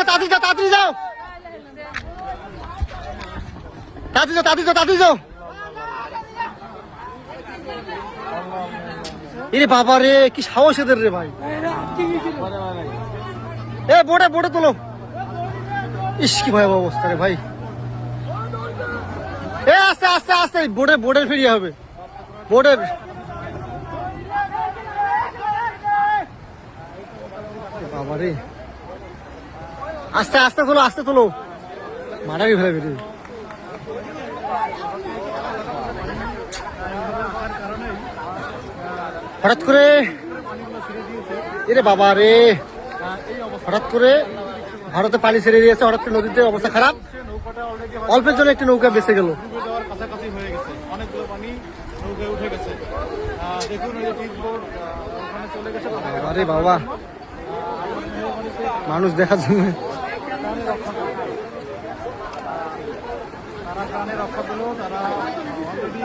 তাড়াতাড়ি যাও তাড়াতাড়ি যাও। এরে বাবা রে, কি সাহস এদের রে ভাই। এ বোটে তোলো। ইস কি ভয়াবহ অবস্থা রে ভাই। এ আস্তে বোটের ফেরিয়ে হবে বোটের। বাবা রে, আস্তে তোলো মারাবি ফেলে বেরিয়ে। হঠাৎ করে এরে বাবা রে, হঠাৎ করে ভারতে পানি ছেড়ে দিয়েছে, হঠাৎ করে নদীতে অবস্থা খারাপ। অল্পের জন্য একটি নৌকা বেঁচে গেল। কাছাকাছি হয়ে গেছে, অনেকগুলো পানি নৌকায় উঠে গেছে। দেখুন এই যে টিউববোট ওখানে চলে গেছে। আরে বাবা, মানুষ দেখার জন্য তারা প্রাণে রক্ষা পেল। তারা অলরেডি